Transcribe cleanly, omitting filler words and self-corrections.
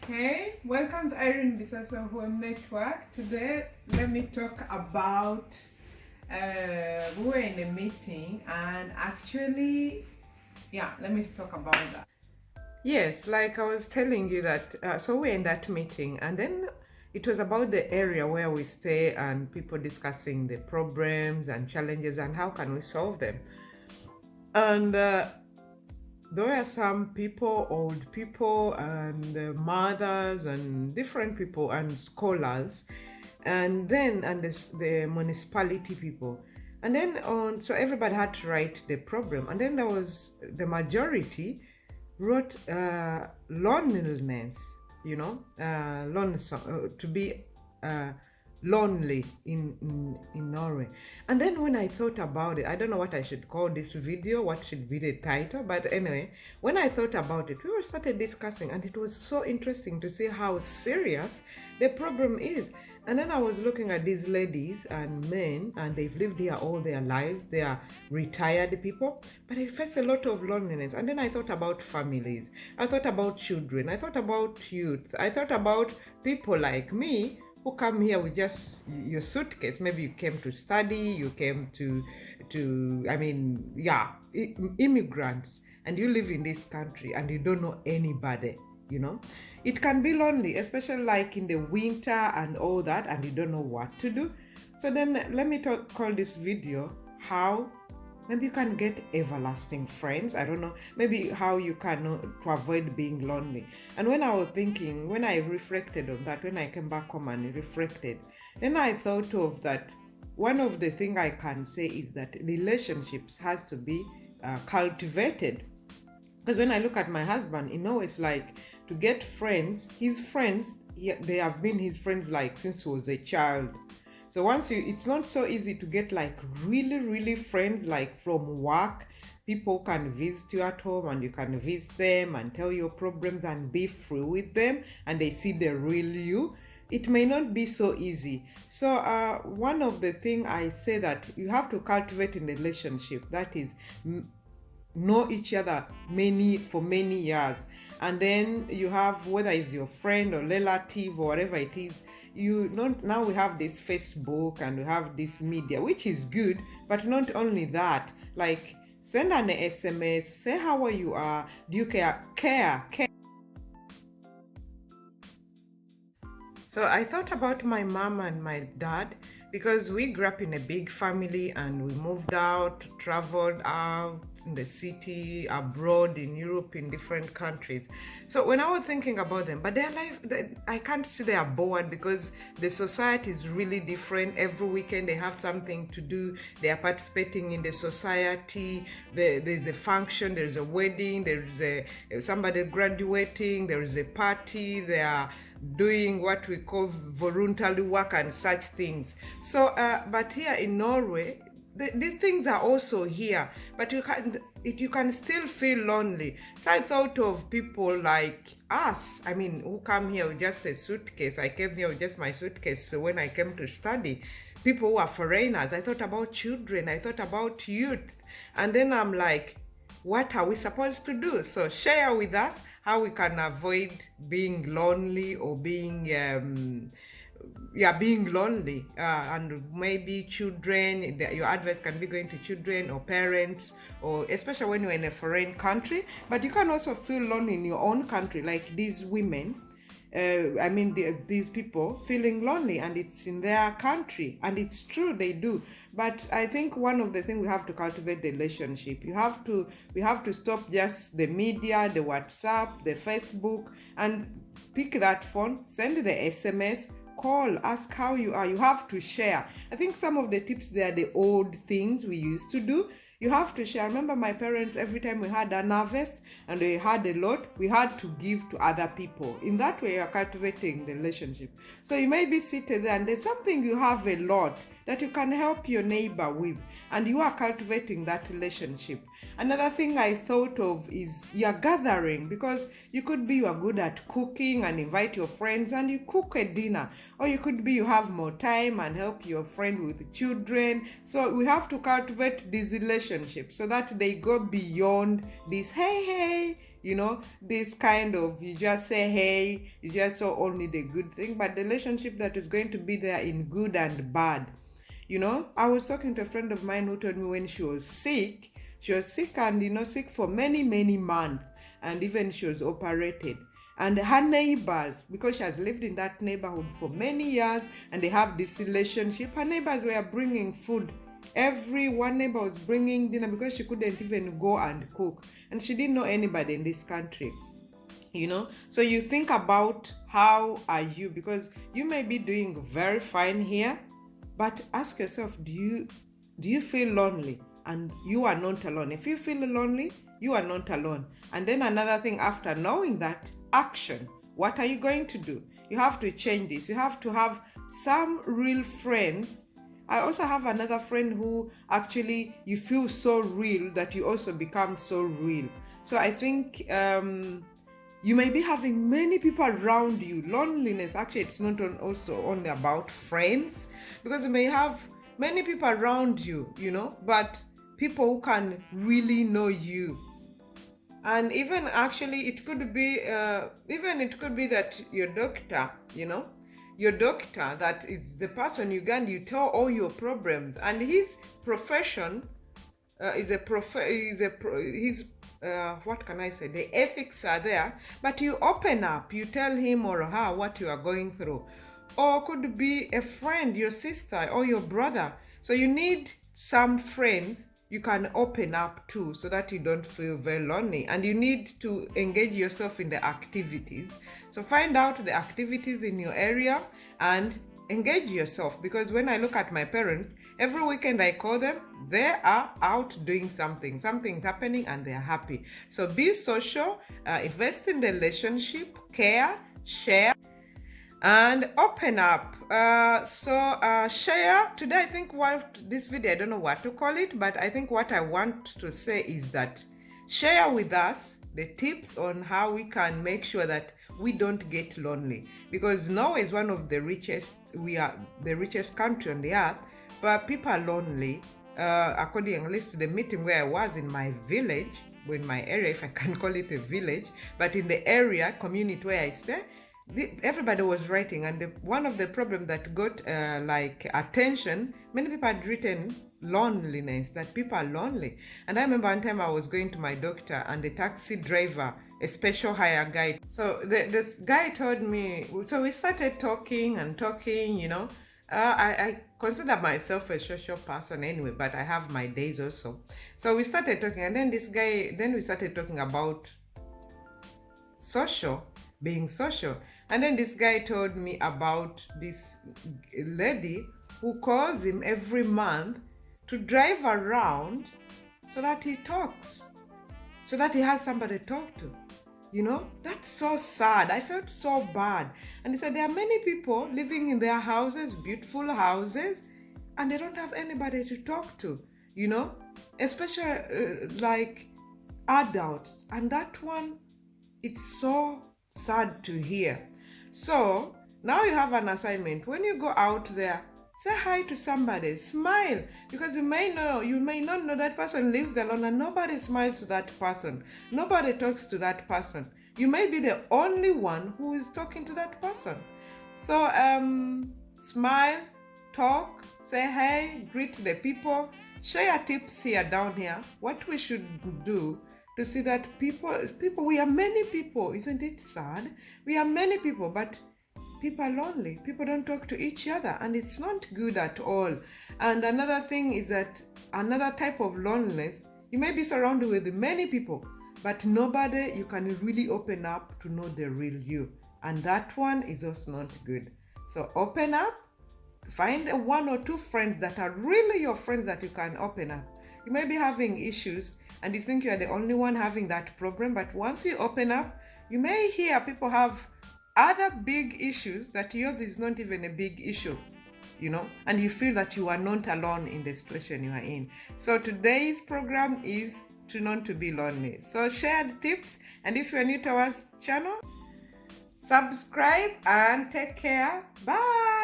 Hey, welcome to Irene Bisasso Hoem Network. Today, let me talk about we were in a meeting, and actually, let me talk about that. Yes, like I was telling you that, so we're in that meeting, and then it was about the area where we stay and people discussing the problems and challenges and how can we solve them. And there are some people, old people and mothers and different people and scholars, and then the municipality people. And then so everybody had to write the problem. And then there was the majority wrote loneliness, to be lonely in Norway. And then when I thought about it, I don't know what I should call this video, what should be the title, but anyway, when I thought about it, we were started discussing, and it was so interesting to see how serious the problem is. And then I was looking at these ladies and men, and they've lived here all their lives. They are retired people, but they face a lot of loneliness. And then I thought about families. I thought about children. I thought about youth. I thought about people like me who come here with just your suitcase. Maybe you came to study, you came to immigrants, and you live in this country and you don't know anybody. It can be lonely, especially like in the winter and all that, and you don't know what to do. So then let me call this video how maybe you can get everlasting friends. I don't know, maybe how you can to avoid being lonely. And when I was thinking, when I reflected on that, when I came back home and reflected, then I thought of that one of the things I can say is that relationships has to be cultivated. Because when I look at my husband, it's like to get friends, his friends, they have been his friends like since he was a child. So it's not so easy to get like really, really friends like from work. People can visit you at home and you can visit them and tell your problems and be free with them, and they see the real you. It may not be so easy. So one of the things I say that you have to cultivate in a relationship, that is know each other for many years, and then you have, whether it's your friend or relative or whatever it is, now we have this Facebook and we have this media, which is good, but not only that, like send an SMS, say how you are, do you care. So I thought about my mom and my dad, because we grew up in a big family and we moved out, traveled out in the city, abroad, in Europe, in different countries. So when I was thinking about them, but their life, I can't see they are bored, because the society is really different. Every weekend they have something to do. They are participating in the society. There's a function, there's a wedding, there's somebody graduating, there is a party, they are doing what we call voluntary work and such things. So but here in Norway, these things are also here, but you can still feel lonely. So I thought of people like us, who come here with just a suitcase. I came here with just my suitcase. So when I came to study, people who are foreigners, I thought about children, I thought about youth, and then I'm like, what are we supposed to do? So share with us how we can avoid being lonely or being lonely, and maybe children. Your advice can be going to children or parents, or especially when you're in a foreign country. But you can also feel lonely in your own country, like these women. These people feeling lonely, and it's in their country, and it's true, they do. But I think one of the things, we have to cultivate the relationship. We have to stop just the media, the WhatsApp, the Facebook, and pick that phone, send the SMS, call, ask how you are. You have to share. I think some of the tips, they are the old things we used to do. You have to share. I remember my parents, every time we had an harvest and we had a lot, we had to give to other people. In that way, you are cultivating the relationship. So you may be seated there and there's something you have a lot that you can help your neighbor with, and you are cultivating that relationship. Another thing I thought of is your gathering, because you could be you are good at cooking and invite your friends and you cook a dinner, or you could be you have more time and help your friend with children. So we have to cultivate these relationships so that they go beyond this hey this kind of, you just say hey, you just saw only the good thing, but the relationship that is going to be there in good and bad. I was talking to a friend of mine who told me when she was sick and sick for many, many months, and even she was operated. And her neighbors, because she has lived in that neighborhood for many years and they have this relationship, her neighbors were bringing food. One neighbor was bringing dinner because she couldn't even go and cook. And she didn't know anybody in this country. So you think about how are you, because you may be doing very fine here, but ask yourself, do you feel lonely? And you are not alone. If you feel lonely, you are not alone. And then another thing, after knowing that, action. What are you going to do? You have to change this. You have to have some real friends. I also have another friend who actually, you feel so real that you also become so real. So I think you may be having many people around you. Loneliness, actually, it's not also only about friends, because you may have many people around you, but people who can really know you. And even actually it could be that your doctor, your doctor, that is the person you tell all your problems, and his profession what can I say, the ethics are there, but you open up, you tell him or her what you are going through. Or could be a friend, your sister or your brother. So you need some friends you can open up to, so that you don't feel very lonely. And you need to engage yourself in the activities. So find out the activities in your area and engage yourself, because when I look at my parents, every weekend I call them, they are out doing something's happening and they are happy. So be social, invest in the relationship, care, share, and open up. Share today. I think this video, I don't know what to call it, but I think what I want to say is that share with us the tips on how we can make sure that we don't get lonely, because Norway is one of the richest, we are the richest country on the earth, but people are lonely. According at least to the meeting where I was in my village, in my area, if I can call it a village, but in the area community where I stay, everybody was writing, and one of the problems that got attention, many people had written loneliness, that people are lonely. And I remember one time I was going to my doctor, and the taxi driver, a special hire guy, so this guy told me, so we started talking, I consider myself a social person anyway, but I have my days also. So we started talking, and then we started talking about being social. And then this guy told me about this lady who calls him every month to drive around so that he talks, so that he has somebody to talk to. That's so sad. I felt so bad. And he said there are many people living in their houses, beautiful houses, and they don't have anybody to talk to, especially like adults. And that one, it's so sad to hear. So now you have an assignment. When you go out there, say hi to somebody, smile, because you may not know that person lives alone, and nobody smiles to that person, nobody talks to that person. You may be the only one who is talking to that person. So smile, talk, say hey, greet the people, share tips down here, what we should do to see that people, we are many people. Isn't it sad? We are many people, but people are lonely. People don't talk to each other, and it's not good at all. And another thing is that another type of loneliness, you may be surrounded with many people, but nobody you can really open up to know the real you. And that one is also not good. So open up, find one or two friends that are really your friends that you can open up. You may be having issues, and you think you are the only one having that problem, but once you open up, you may hear people have other big issues that yours is not even a big issue, and you feel that you are not alone in the situation you are in. So today's program is to not to be lonely. So shared tips, and if you are new to our channel, subscribe and take care. Bye.